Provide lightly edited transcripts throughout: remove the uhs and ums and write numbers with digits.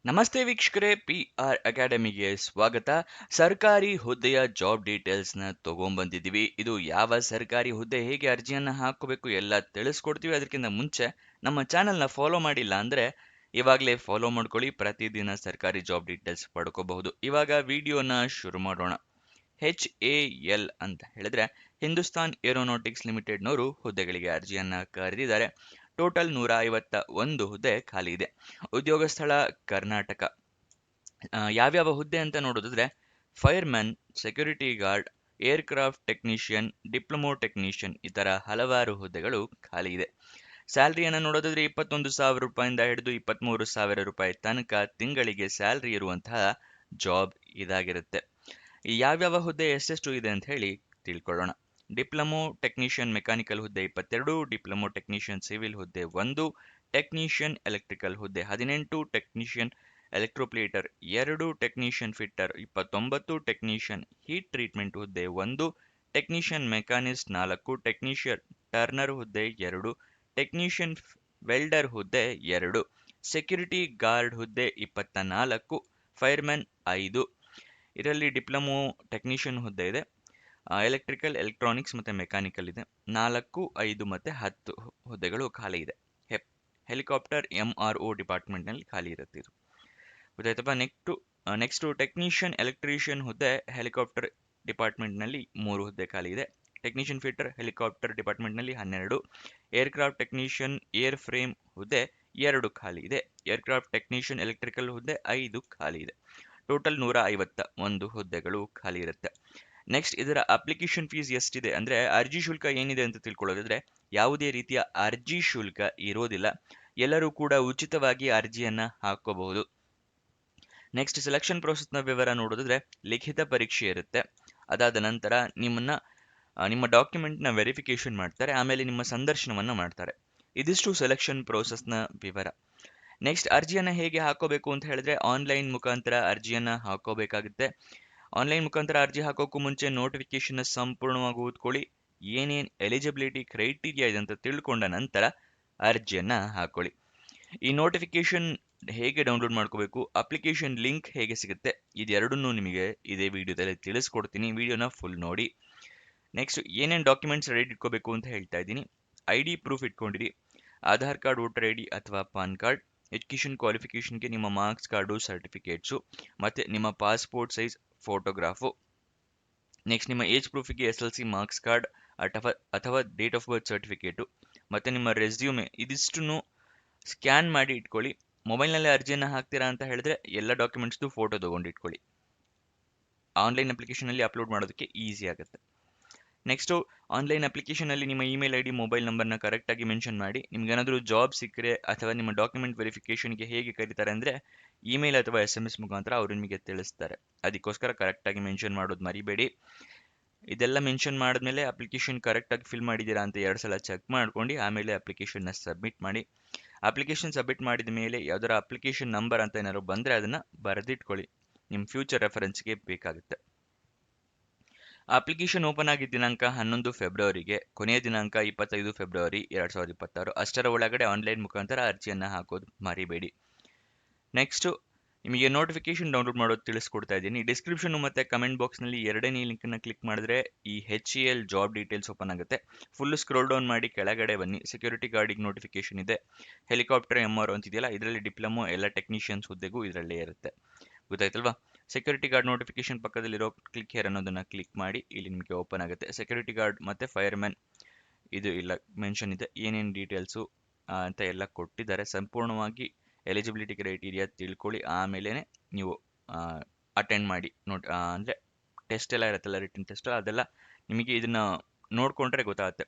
ನಮಸ್ತೆ ವೀಕ್ಷಕರೇ, PR ಅಕಾಡೆಮಿಗೆ ಸ್ವಾಗತ. ಸರ್ಕಾರಿ ಹುದ್ದೆಯ ಜಾಬ್ ಡೀಟೇಲ್ಸ್ನ ತಗೊಂಡ್ಬಂದಿದ್ದೀವಿ. ಇದು ಯಾವ ಸರ್ಕಾರಿ ಹುದ್ದೆ, ಹೇಗೆ ಅರ್ಜಿಯನ್ನು ಹಾಕೋಬೇಕು ಎಲ್ಲ ತಿಳಿಸ್ಕೊಡ್ತೀವಿ. ಅದಕ್ಕಿಂತ ಮುಂಚೆ ನಮ್ಮ ಚಾನೆಲ್ನ ಫಾಲೋ ಮಾಡಿಲ್ಲ ಅಂದರೆ ಇವಾಗಲೇ ಫಾಲೋ ಮಾಡ್ಕೊಳ್ಳಿ. ಪ್ರತಿದಿನ ಸರ್ಕಾರಿ ಜಾಬ್ ಡೀಟೇಲ್ಸ್ ಪಡ್ಕೋಬಹುದು. ಇವಾಗ ವಿಡಿಯೋನ ಶುರು ಮಾಡೋಣ. HAL ಅಂತ ಹೇಳಿದ್ರೆ ಹಿಂದೂಸ್ತಾನ್ ಏರೋನಾಟಿಕ್ಸ್ ಲಿಮಿಟೆಡ್ನವರು ಹುದ್ದೆಗಳಿಗೆ ಅರ್ಜಿಯನ್ನ ಕರೆದಿದ್ದಾರೆ. ಟೋಟಲ್ 151 ಹುದ್ದೆ ಖಾಲಿ ಇದೆ. ಉದ್ಯೋಗ ಸ್ಥಳ ಕರ್ನಾಟಕ. ಯಾವ್ಯಾವ ಹುದ್ದೆ ಅಂತ ನೋಡೋದಾದ್ರೆ fireman, security guard, aircraft technician, diploma technician ಈ ಥರ ಹಲವಾರು ಹುದ್ದೆಗಳು ಖಾಲಿ ಇದೆ. ಸ್ಯಾಲ್ರಿಯನ್ನು ನೋಡೋದಾದ್ರೆ 21,000 ರೂಪಾಯಿಂದ ಹಿಡಿದು 23,000 ರೂಪಾಯಿ ತನಕ ತಿಂಗಳಿಗೆ ಸ್ಯಾಲ್ರಿ ಇರುವಂತಹ ಜಾಬ್ ಇದಾಗಿರುತ್ತೆ. ಈ ಯಾವ್ಯಾವ ಹುದ್ದೆ ಎಷ್ಟೆಷ್ಟು ಇದೆ ಅಂತ ಹೇಳಿ ತಿಳ್ಕೊಳ್ಳೋಣ. ಡಿಪ್ಲೊಮೊ ಟೆಕ್ನಿಷಿಯನ್ ಮೆಕ್ಯಾನಿಕಲ್ ಹುದ್ದೆ 22, ಡಿಪ್ಲೊಮೊ ಟೆಕ್ನಿಷಿಯನ್ ಸಿವಿಲ್ ಹುದ್ದೆ 1, ಟೆಕ್ನಿಷಿಯನ್ ಎಲೆಕ್ಟ್ರಿಕಲ್ ಹುದ್ದೆ 18, technician electroplater 2, technician fitter 29, technician heat treatment ಹುದ್ದೆ 1, ಟೆಕ್ನಿಷಿಯನ್ ಮೆಕ್ಯಾನಿಸ್ಟ್ 4, ಟೆಕ್ನಿಷಿಯನ್ ಟರ್ನರ್ ಹುದ್ದೆ 2, ಟೆಕ್ನಿಷಿಯನ್ ವೆಲ್ಡರ್ ಹುದ್ದೆ 2, ಸೆಕ್ಯೂರಿಟಿ ಗಾರ್ಡ್ ಹುದ್ದೆ 24, ಫೈರ್ಮನ್ 5. ಇದರಲ್ಲಿ ಡಿಪ್ಲೊಮೊ ಟೆಕ್ನಿಷಿಯನ್ ಹುದ್ದೆ ಇದೆ, ಎಲೆಕ್ಟ್ರಿಕಲ್, ಎಲೆಕ್ಟ್ರಾನಿಕ್ಸ್ ಮತ್ತು ಮೆಕ್ಯಾನಿಕಲ್ ಇದೆ. 4, 5 ಮತ್ತು 10 ಹುದ್ದೆಗಳು ಖಾಲಿ ಇದೆ. ಹೆಲಿಕಾಪ್ಟರ್ MRO ಡಿಪಾರ್ಟ್ಮೆಂಟ್ನಲ್ಲಿ ಖಾಲಿ ಇರುತ್ತೆ. ಇದು ಗೊತ್ತಾಯ್ತಪ್ಪ. ನೆಕ್ಸ್ಟು ಟೆಕ್ನಿಷಿಯನ್ ಎಲೆಕ್ಟ್ರಿಷಿಯನ್ ಹುದ್ದೆ ಹೆಲಿಕಾಪ್ಟರ್ ಡಿಪಾರ್ಟ್ಮೆಂಟ್ನಲ್ಲಿ 3 ಹುದ್ದೆ ಖಾಲಿ ಇದೆ. ಟೆಕ್ನಿಷಿಯನ್ ಫಿಟ್ಟರ್ ಹೆಲಿಕಾಪ್ಟರ್ ಡಿಪಾರ್ಟ್ಮೆಂಟ್ನಲ್ಲಿ 12, ಏರ್ಕ್ರಾಫ್ಟ್ ಟೆಕ್ನಿಷಿಯನ್ ಏರ್ ಫ್ರೇಮ್ ಹುದ್ದೆ 2 ಖಾಲಿ ಇದೆ. ಏರ್ಕ್ರಾಫ್ಟ್ ಟೆಕ್ನಿಷಿಯನ್ ಎಲೆಕ್ಟ್ರಿಕಲ್ ಹುದ್ದೆ 5 ಖಾಲಿ ಇದೆ. ಟೋಟಲ್ 151 ಹುದ್ದೆಗಳು ಖಾಲಿ ಇರುತ್ತೆ. ನೆಕ್ಸ್ಟ್, ಇದರ ಅಪ್ಲಿಕೇಶನ್ ಫೀಸ್ ಎಷ್ಟಿದೆ ಅಂದರೆ ಅರ್ಜಿ ಶುಲ್ಕ ಏನಿದೆ ಅಂತ ತಿಳ್ಕೊಳ್ಳೋದಾದ್ರೆ ಯಾವುದೇ ರೀತಿಯ ಅರ್ಜಿ ಶುಲ್ಕ ಇರೋದಿಲ್ಲ. ಎಲ್ಲರೂ ಕೂಡ ಉಚಿತವಾಗಿ ಅರ್ಜಿಯನ್ನ ಹಾಕೋಬಹುದು. ನೆಕ್ಸ್ಟ್, ಸೆಲೆಕ್ಷನ್ ಪ್ರೋಸೆಸ್ನ ವಿವರ ನೋಡೋದಾದ್ರೆ ಲಿಖಿತ ಪರೀಕ್ಷೆ ಇರುತ್ತೆ. ಅದಾದ ನಂತರ ನಿಮ್ಮ ಡಾಕ್ಯುಮೆಂಟ್ನ ವೆರಿಫಿಕೇಶನ್ ಮಾಡ್ತಾರೆ. ಆಮೇಲೆ ನಿಮ್ಮ ಸಂದರ್ಶನವನ್ನು ಮಾಡ್ತಾರೆ. ಇದಿಷ್ಟು ಸೆಲೆಕ್ಷನ್ ಪ್ರೋಸೆಸ್ನ ವಿವರ. ನೆಕ್ಸ್ಟ್, ಅರ್ಜಿಯನ್ನು ಹೇಗೆ ಹಾಕೋಬೇಕು ಅಂತ ಹೇಳಿದ್ರೆ ಆನ್ಲೈನ್ ಮುಖಾಂತರ ಅರ್ಜಿಯನ್ನು ಹಾಕೋಬೇಕಾಗುತ್ತೆ. ಆನ್ಲೈನ್ ಮುಖಾಂತರ ಅರ್ಜಿ ಹಾಕೋಕ್ಕೂ ಮುಂಚೆ ನೋಟಿಫಿಕೇಶನ್ ಸಂಪೂರ್ಣವಾಗಿ ಓದ್ಕೊಳ್ಳಿ. ಏನೇನು ಎಲಿಜಿಬಿಲಿಟಿ ಕ್ರೈಟೀರಿಯಾ ಇದೆ ಅಂತ ತಿಳ್ಕೊಂಡ ನಂತರ ಅರ್ಜಿಯನ್ನು ಹಾಕೊಳ್ಳಿ. ಈ ನೋಟಿಫಿಕೇಶನ್ ಹೇಗೆ ಡೌನ್ಲೋಡ್ ಮಾಡ್ಕೋಬೇಕು, ಅಪ್ಲಿಕೇಶನ್ ಲಿಂಕ್ ಹೇಗೆ ಸಿಗುತ್ತೆ, ಇದೆರಡನ್ನೂ ನಿಮಗೆ ಇದೇ ವಿಡಿಯೋದಲ್ಲಿ ತಿಳಿಸ್ಕೊಡ್ತೀನಿ. ವಿಡಿಯೋನ ಫುಲ್ ನೋಡಿ. ನೆಕ್ಸ್ಟ್, ಏನೇನು ಡಾಕ್ಯುಮೆಂಟ್ಸ್ ರೆಡಿ ಇಟ್ಕೋಬೇಕು ಅಂತ ಹೇಳ್ತಾ ಇದ್ದೀನಿ. ID ಪ್ರೂಫ್ ಇಟ್ಕೊಂಡಿರಿ, ಆಧಾರ್ ಕಾರ್ಡ್, ವೋಟರ್ ID ಅಥವಾ ಪಾನ್ ಕಾರ್ಡ್, ಎಜುಕೇಷನ್ ಕ್ವಾಲಿಫಿಕೇಷನ್ಗೆ ನಿಮ್ಮ ಮಾರ್ಕ್ಸ್ ಕಾರ್ಡು, ಸರ್ಟಿಫಿಕೇಟ್ಸು, ಮತ್ತು ನಿಮ್ಮ ಪಾಸ್ಪೋರ್ಟ್ ಸೈಜ್ ಫೋಟೋಗ್ರಾಫು. ನೆಕ್ಸ್ಟ್, ನಿಮ್ಮ ಏಜ್ ಪ್ರೂಫಿಗೆ SLC ಮಾರ್ಕ್ಸ್ ಕಾರ್ಡ್ ಅಥವಾ ಡೇಟ್ ಆಫ್ ಬರ್ತ್ ಸರ್ಟಿಫಿಕೇಟು, ಮತ್ತು ನಿಮ್ಮ ರೆಸ್ಯೂಮೆ. ಇದಿಷ್ಟನ್ನು ಸ್ಕ್ಯಾನ್ ಮಾಡಿ ಇಟ್ಕೊಳ್ಳಿ. ಮೊಬೈಲ್ನಲ್ಲಿ ಅರ್ಜಿಯನ್ನು ಹಾಕ್ತೀರಾ ಅಂತ ಹೇಳಿದ್ರೆ ಎಲ್ಲ ಡಾಕ್ಯುಮೆಂಟ್ಸ್ದು ಫೋಟೋ ತೊಗೊಂಡು ಇಟ್ಕೊಳ್ಳಿ. ಆನ್ಲೈನ್ ಅಪ್ಲಿಕೇಶನಲ್ಲಿ ಅಪ್ಲೋಡ್ ಮಾಡೋದಕ್ಕೆ ಈಸಿ ಆಗುತ್ತೆ. ನೆಕ್ಸ್ಟು, ಆನ್ಲೈನ್ ಅಪ್ಲಿಕೇಶನಲ್ಲಿ ನಿಮ್ಮ ಇಮೇಲ್ ID, ಮೊಬೈಲ್ ನಂಬರ್ನ ಕರೆಕ್ಟಾಗಿ ಮೆನ್ಷನ್ ಮಾಡಿ. ನಿಮ್ಗೇನಾದರೂ ಜಾಬ್ ಸಿಕ್ಕರೆ ಅಥವಾ ನಿಮ್ಮ ಡಾಕ್ಯುಮೆಂಟ್ ವೆರಿಫಿಕೇಷನ್ಗೆ ಹೇಗೆ ಕರೀತಾರೆ ಅಂದರೆ ಇಮೇಲ್ ಅಥವಾ SMS ಮುಖಾಂತರ ಅವರು ನಿಮಗೆ ತಿಳಿಸ್ತಾರೆ. ಅದಕ್ಕೋಸ್ಕರ ಕರೆಕ್ಟಾಗಿ ಮೆನ್ಷನ್ ಮಾಡೋದು ಮರಿಬೇಡಿ. ಇದೆಲ್ಲ ಮೆನ್ಷನ್ ಮಾಡಿದ್ಮೇಲೆ ಅಪ್ಲಿಕೇಶನ್ ಕರೆಕ್ಟಾಗಿ ಫಿಲ್ ಮಾಡಿದ್ದೀರಾ ಅಂತ 2 ಸಲ ಚೆಕ್ ಮಾಡ್ಕೊಂಡು ಆಮೇಲೆ ಅಪ್ಲಿಕೇಶನ್ನ ಸಬ್ಮಿಟ್ ಮಾಡಿ. ಅಪ್ಲಿಕೇಶನ್ ಸಬ್ಮಿಟ್ ಮಾಡಿದ ಮೇಲೆ ಯಾವುದರ ಅಪ್ಲಿಕೇಶನ್ ನಂಬರ್ ಅಂತ ಏನಾದ್ರು ಬಂದರೆ ಅದನ್ನು ಬರೆದಿಟ್ಕೊಳ್ಳಿ, ನಿಮ್ಮ ಫ್ಯೂಚರ್ ರೆಫರೆನ್ಸ್ಗೆ ಬೇಕಾಗುತ್ತೆ. ಅಪ್ಲಿಕೇಶನ್ ಓಪನ್ ಆಗಿದ್ದ ದಿನಾಂಕ 11 ಫೆಬ್ರವರಿಗೆ, ಕೊನೆಯ ದಿನಾಂಕ 25 ಫೆಬ್ರವರಿ 2026. ಅಷ್ಟರ ಒಳಗಡೆ ಆನ್ಲೈನ್ ಮುಖಾಂತರ ಅರ್ಜಿಯನ್ನು ಹಾಕೋದು ಮರಿಬೇಡಿ. ನೆಕ್ಸ್ಟು, ನಿಮಗೆ ನೋಟಿಫಿಕೇಶನ್ ಡೌನ್ಲೋಡ್ ಮಾಡೋದು ತಿಳಿಸ್ಕೊಡ್ತಾ ಇದ್ದೀನಿ. ಡಿಸ್ಕ್ರಿಪ್ಷನ್ ಮತ್ತು ಕಮೆಂಟ್ ಬಾಕ್ಸ್ನಲ್ಲಿ ಎರಡನೇ ಲಿಂಕನ್ನು ಕ್ಲಿಕ್ ಮಾಡಿದ್ರೆ ಈ HAL ಜಾಬ್ ಡೀಟೇಲ್ಸ್ ಓಪನ್ ಆಗುತ್ತೆ. ಫುಲ್ ಸ್ಕ್ರೋಲ್ ಡೌನ್ ಮಾಡಿ ಕೆಳಗಡೆ ಬನ್ನಿ. ಸೆಕ್ಯೂರಿಟಿ ಗಾರ್ಡಿಗೆ ನೋಟಿಫಿಕೇಶನ್ ಇದೆ. ಹೆಲಿಕಾಪ್ಟರ್ MRO ಅಂತಿದೆಯಲ್ಲ, ಇದರಲ್ಲಿ ಡಿಪ್ಲೊಮೊ ಎಲ್ಲ ಟೆಕ್ನಿಷಿಯನ್ಸ್ ಹುದ್ದೆಗೂ ಇದರಲ್ಲೇ ಇರುತ್ತೆ. ಗೊತ್ತಾಯ್ತಲ್ವಾ? ಸೆಕ್ಯೂರಿಟಿ ಗಾರ್ಡ್ ನೋಟಿಫಿಕೇಶನ್ ಪಕ್ಕದಲ್ಲಿರೋ ಕ್ಲಿಕ್ ಹೇರ್ ಅನ್ನೋದನ್ನು ಕ್ಲಿಕ್ ಮಾಡಿ ಇಲ್ಲಿ ನಿಮಗೆ ಓಪನ್ ಆಗುತ್ತೆ. ಸೆಕ್ಯೂರಿಟಿ ಗಾರ್ಡ್ ಮತ್ತು ಫೈರ್ಮ್ಯಾನ್ ಇದು ಇಲ್ಲ ಮೆನ್ಷನ್ ಇದೆ. ಏನೇನು ಡೀಟೇಲ್ಸು ಅಂತ ಎಲ್ಲ ಕೊಟ್ಟಿದ್ದಾರೆ. ಸಂಪೂರ್ಣವಾಗಿ ಎಲಿಜಿಬಿಲಿಟಿ ಕ್ರೈಟೀರಿಯಾ ತಿಳ್ಕೊಳ್ಳಿ. ಆಮೇಲೆ ನೀವು ಅಟೆಂಡ್ ಮಾಡಿ. ಅಂದರೆ ಟೆಸ್ಟ್ ಎಲ್ಲ ಇರುತ್ತಲ್ಲ, ರಿಟನ್ ಟೆಸ್ಟ್, ಅದೆಲ್ಲ ನಿಮಗೆ ಇದನ್ನು ನೋಡಿಕೊಂಡ್ರೆ ಗೊತ್ತಾಗುತ್ತೆ.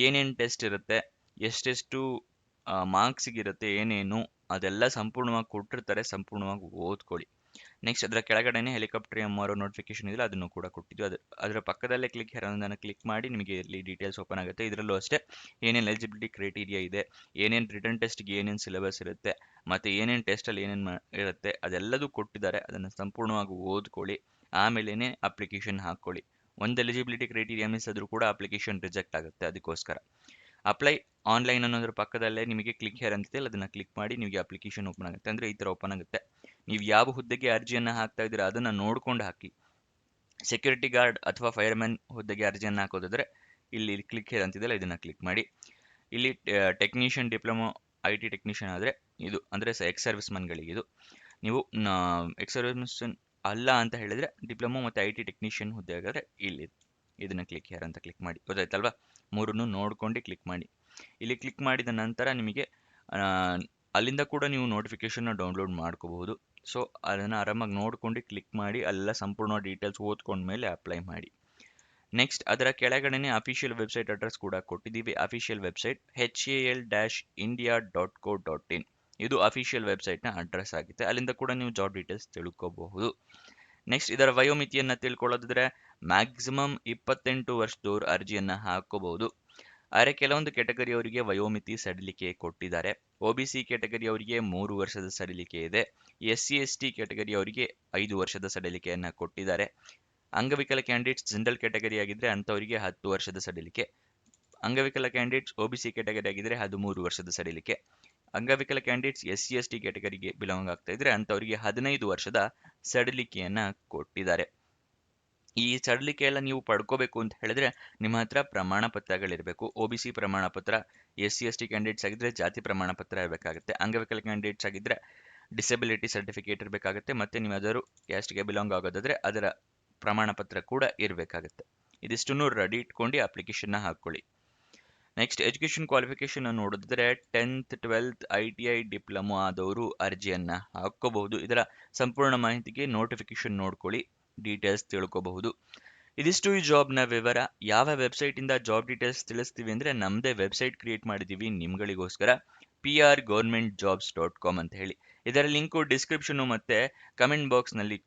ಏನೇನು ಟೆಸ್ಟ್ ಇರುತ್ತೆ, ಎಷ್ಟೆಷ್ಟು ಮಾರ್ಕ್ಸಿಗಿರುತ್ತೆ, ಏನೇನು ಅದೆಲ್ಲ ಸಂಪೂರ್ಣವಾಗಿ ಕೊಟ್ಟಿರ್ತಾರೆ. ಸಂಪೂರ್ಣವಾಗಿ ಓದ್ಕೊಳ್ಳಿ. ನೆಕ್ಸ್ಟ್, ಅದರ ಕೆಳಗಡೆನೆ ಹೆಲಿಕಾಪ್ಟರ್ MRO ನೋಟಿಫಿಕೇಶನ್ ಇದೆ, ಅದನ್ನು ಕೂಡ ಕೊಟ್ಟಿದ್ದು. ಅದರ ಪಕ್ಕದಲ್ಲೇ ಕ್ಲಿಕ್ ಹೇರೋದನ್ನು ಕ್ಲಿಕ್ ಮಾಡಿ ನಿಮಗೆ ಇಲ್ಲಿ ಡೀಟೇಲ್ಸ್ ಓಪನ್ ಆಗುತ್ತೆ. ಇದರಲ್ಲೂ ಅಷ್ಟೇ ಏನೇನು ಎಲಿಜಿಬಿಲಿಟಿ ಕ್ರೈಟೀರಿಯಾ ಇದೆ, ಏನೇನು ರಿಟರ್ನ್ ಟೆಸ್ಟ್ಗೆ ಏನೇನು ಸಿಲೆಬಸ್ ಇರುತ್ತೆ, ಮತ್ತು ಏನೇನು ಟೆಸ್ಟಲ್ಲಿ ಏನೇನು ಇರುತ್ತೆ ಅದೆಲ್ಲದೂ ಕೊಟ್ಟಿದ್ದಾರೆ. ಅದನ್ನು ಸಂಪೂರ್ಣವಾಗಿ ಓದ್ಕೊಳ್ಳಿ. ಆಮೇಲೆ ಅಪ್ಲಿಕೇಶನ್ ಹಾಕ್ಕೊಳ್ಳಿ. ಒಂದು ಎಲಿಜಿಬಿಲಿಟಿ ಕ್ರೈಟೀರಿಯಾ ಮಿಸ್ ಆದರೂ ಕೂಡ ಅಪ್ಲಿಕೇಶನ್ ರಿಜೆಕ್ಟ್ ಆಗುತ್ತೆ. ಅದಕ್ಕೋಸ್ಕರ ಅಪ್ಲೈ ಆನ್ಲೈನ್ ಅನ್ನೋದ್ರ ಪಕ್ಕದಲ್ಲೇ ನಿಮಗೆ ಕ್ಲಿಕ್ ಹೇರ್ ಅಂತಿದೆ, ಅದನ್ನು ಕ್ಲಿಕ್ ಮಾಡಿ ನಿಮಗೆ ಅಪ್ಲಿಕೇಶನ್ ಓಪನ್ ಆಗುತ್ತೆ. ಅಂದರೆ ಈ ಥರ ಓಪನ್ ಆಗುತ್ತೆ. ನೀವು ಯಾವ ಹುದ್ದೆಗೆ ಅರ್ಜಿಯನ್ನು ಹಾಕ್ತಾ ಇದ್ದೀರಾ ಅದನ್ನು ನೋಡ್ಕೊಂಡು ಹಾಕಿ. ಸೆಕ್ಯೂರಿಟಿ ಗಾರ್ಡ್ ಅಥವಾ ಫೈರ್ಮನ್ ಹುದ್ದೆಗೆ ಅರ್ಜಿಯನ್ನು ಹಾಕೋದಾದ್ರೆ ಇಲ್ಲಿ ಕ್ಲಿಕ್ ಹೇರ್ ಅಂತಿದೆಯಲ್ಲ ಇದನ್ನ ಕ್ಲಿಕ್ ಮಾಡಿ. ಇಲ್ಲಿ ಟೆಕ್ನಿಷಿಯನ್ ಡಿಪ್ಲೊಮೊ IT ಟೆಕ್ನಿಷಿಯನ್ ಆದರೆ ಇದು ಅಂದರೆ ಎಕ್ಸ್ ಸರ್ವಿಸ್ ಮನ್ಗಳಿಗೆ ಇದು. ನೀವು ಎಕ್ಸ್ ಸರ್ವಿಸ್ ಅಲ್ಲ ಅಂತ ಹೇಳಿದ್ರೆ ಡಿಪ್ಲೊಮೊ ಮತ್ತು IT ಟೆಕ್ನಿಷಿಯನ್ ಹುದ್ದೆ ಆಗಿದ್ರೆ ಇಲ್ಲಿ ಇದನ್ನ ಕ್ಲಿಕ್ ಹೇರ್ ಅಂತ ಕ್ಲಿಕ್ ಮಾಡಿ. ಗೊತ್ತಾಯ್ತಲ್ವಾ? ಮೂರನ್ನು ನೋಡ್ಕೊಂಡು ಕ್ಲಿಕ್ ಮಾಡಿ. ಇಲ್ಲಿ ಕ್ಲಿಕ್ ಮಾಡಿದ ನಂತರ ನಿಮಗೆ ಅಲ್ಲಿಂದ ಕೂಡ ನೀವು ನೋಟಿಫಿಕೇಶನ್ನ ಡೌನ್ಲೋಡ್ ಮಾಡ್ಕೋಬಹುದು. ಸೊ ಅದನ್ನು ಆರಾಮಾಗಿ ನೋಡ್ಕೊಂಡು ಕ್ಲಿಕ್ ಮಾಡಿ, ಅಲ್ಲೆಲ್ಲ ಸಂಪೂರ್ಣ ಡೀಟೇಲ್ಸ್ ಓದ್ಕೊಂಡ್ಮೇಲೆ ಅಪ್ಲೈ ಮಾಡಿ. ನೆಕ್ಸ್ಟ್ ಅದರ ಕೆಳಗಡೆನೆ ಅಫಿಷಿಯಲ್ ವೆಬ್ಸೈಟ್ ಅಡ್ರೆಸ್ ಕೂಡ ಕೊಟ್ಟಿದ್ದೀವಿ. ಅಫಿಷಿಯಲ್ ವೆಬ್ಸೈಟ್ HAL-India.co.in ಇದು ಅಫಿಷಿಯಲ್ ವೆಬ್ಸೈಟ್ನ ಅಡ್ರೆಸ್ ಆಗಿದೆ. ಅಲ್ಲಿಂದ ಕೂಡ ನೀವು ಜಾಬ್ ಡೀಟೇಲ್ಸ್ ತಿಳ್ಕೋಬಹುದು. ನೆಕ್ಸ್ಟ್ ಇದರ ವಯೋಮಿತಿಯನ್ನು ತಿಳ್ಕೊಳ್ಳೋದಾದ್ರೆ ಮ್ಯಾಕ್ಸಿಮಮ್ 28 ವರ್ಷದವರು ಅರ್ಜಿಯನ್ನು ಹಾಕೋಬಹುದು. ಆದರೆ ಕೆಲವೊಂದು ಕೆಟಗರಿಯವರಿಗೆ ವಯೋಮಿತಿ ಸಡಿಲಿಕೆ ಕೊಟ್ಟಿದ್ದಾರೆ. OBC ಕೆಟಗರಿಯವರಿಗೆ 3 ವರ್ಷದ ಸಡಿಲಿಕೆ ಇದೆ. SC/ST ಕೆಟಗರಿಯವರಿಗೆ 5 ವರ್ಷದ ಸಡಿಲಿಕೆಯನ್ನು ಕೊಟ್ಟಿದ್ದಾರೆ. ಅಂಗವಿಕಲ ಕ್ಯಾಂಡಿಡೇಟ್ಸ್ ಜನರಲ್ ಕೆಟಗರಿ ಆಗಿದ್ರೆ ಅಂಥವರಿಗೆ 10 ವರ್ಷದ ಸಡಿಲಿಕೆ. ಅಂಗವಿಕಲ ಕ್ಯಾಂಡಿಡೇಟ್ಸ್ OBC ಕೆಟಗರಿ ಆಗಿದ್ರೆ 13 ವರ್ಷದ ಸಡಿಲಿಕೆ. ಅಂಗವಿಕಲ ಕ್ಯಾಂಡಿಡೇಟ್ಸ್ SC/ST ಕೆಟಗರಿಗೆ ಬಿಲಾಂಗ್ ಆಗ್ತಾ ಇದ್ರೆ ಅಂಥವರಿಗೆ 15 ವರ್ಷದ ಸಡಿಲಿಕೆಯನ್ನ ಕೊಟ್ಟಿದ್ದಾರೆ. ಈ ಸಡಿಲಿಕೆ ಎಲ್ಲ ನೀವು ಪಡ್ಕೋಬೇಕು ಅಂತ ಹೇಳಿದ್ರೆ ನಿಮ್ಮ ಹತ್ರ ಪ್ರಮಾಣ ಪತ್ರಗಳಿರಬೇಕು. OBC ಪ್ರಮಾಣ ಪತ್ರ, SC/ST ಕ್ಯಾಂಡಿಡೇಟ್ಸ್ ಆಗಿದ್ರೆ ಜಾತಿ ಪ್ರಮಾಣ ಪತ್ರ ಇರಬೇಕಾಗುತ್ತೆ. ಅಂಗವಿಕಲ ಕ್ಯಾಂಡಿಡೇಟ್ಸ್ ಆಗಿದ್ರೆ ಡಿಸೆಬಿಲಿಟಿ ಸರ್ಟಿಫಿಕೇಟ್ ಇರಬೇಕಾಗುತ್ತೆ. ಮತ್ತೆ ನೀವು ಯಾವ್ದಾದ್ರು ಕ್ಯಾಸ್ಟ್ಗೆ ಬಿಲಾಂಗ್ ಆಗೋದಾದ್ರೆ ಅದರ ಪ್ರಮಾಣ ಪತ್ರ ಕೂಡ ಇರಬೇಕಾಗುತ್ತೆ. ಇದಿಷ್ಟನ್ನು ರೆಡಿ ಇಟ್ಕೊಂಡು ಅಪ್ಲಿಕೇಶನ್ನ ಹಾಕೊಳ್ಳಿ. ನೆಕ್ಸ್ಟ್ ಎಜುಕೇಷನ್ ಕ್ವಾಲಿಫಿಕೇಶನ್ ನೋಡಿದ್ರೆ 10th 12th ITI ಡಿಪ್ಲೊಮೊ ಆದವರು ಅರ್ಜಿಯನ್ನ ಹಾಕೋಬಹುದು. ಇದರ ಸಂಪೂರ್ಣ ಮಾಹಿತಿಗೆ ನೋಟಿಫಿಕೇಶನ್ ನೋಡ್ಕೊಳ್ಳಿ, ಡೀಟೇಲ್ಸ್ ತಿಳ್ಕೋಬಹುದು. ಇದಿಷ್ಟು ಈ ಜಾಬ್ನ ವಿವರ. ಯಾವ ವೆಬ್ಸೈಟ್ ಇಂದ ಜಾಬ್ ಡೀಟೇಲ್ಸ್ ತಿಳಿಸ್ತೀವಿ ಅಂದ್ರೆ ನಮ್ಮದೇ ವೆಬ್ಸೈಟ್ ಕ್ರಿಯೇಟ್ ಮಾಡಿದ್ದೀವಿ ನಿಮ್ಗಳಿಗೋಸ್ಕರ, prgovernmentjobs.com ಅಂತ ಹೇಳಿ. ಇದರ ಲಿಂಕು ಡಿಸ್ಕ್ರಿಪ್ಷನ್ ಮತ್ತೆ ಕಮೆಂಟ್ ಬಾಕ್ಸ್ ನಲ್ಲಿ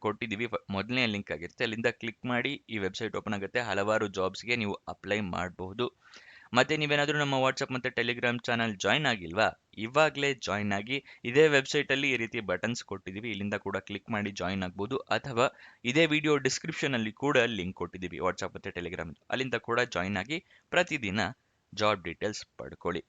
ಕೊಟ್ಟಿದ್ದೀವಿ. ಮೊದಲನೇ ಲಿಂಕ್ ಆಗಿರುತ್ತೆ, ಅಲ್ಲಿಂದ ಕ್ಲಿಕ್ ಮಾಡಿ ಈ ವೆಬ್ಸೈಟ್ ಓಪನ್ ಆಗುತ್ತೆ. ಹಲವಾರು ಜಾಬ್ಸ್ಗೆ ನೀವು ಅಪ್ಲೈ ಮಾಡಬಹುದು. ಮತ್ತೆ ನೀವೇನಾದರೂ ನಮ್ಮ ವಾಟ್ಸಪ್ ಮತ್ತು ಟೆಲಿಗ್ರಾಮ್ ಚಾನಲ್ ಜಾಯ್ನ್ ಆಗಿಲ್ವಾ? ಇವಾಗಲೇ ಜಾಯ್ನ್ ಆಗಿ. ಇದೇ ವೆಬ್ಸೈಟಲ್ಲಿ ಈ ರೀತಿ ಬಟನ್ಸ್ ಕೊಟ್ಟಿದ್ದೀವಿ, ಇಲ್ಲಿಂದ ಕೂಡ ಕ್ಲಿಕ್ ಮಾಡಿ ಜಾಯ್ನ್ ಆಗ್ಬೋದು. ಅಥವಾ ಇದೇ ವಿಡಿಯೋ ಡಿಸ್ಕ್ರಿಪ್ಷನಲ್ಲಿ ಕೂಡ ಲಿಂಕ್ ಕೊಟ್ಟಿದ್ದೀವಿ ವಾಟ್ಸಪ್ ಮತ್ತು ಟೆಲಿಗ್ರಾಮ್, ಅಲ್ಲಿಂದ ಕೂಡ ಜಾಯ್ನ್ ಆಗಿ ಪ್ರತಿದಿನ ಜಾಬ್ ಡೀಟೇಲ್ಸ್ ಪಡ್ಕೊಳ್ಳಿ.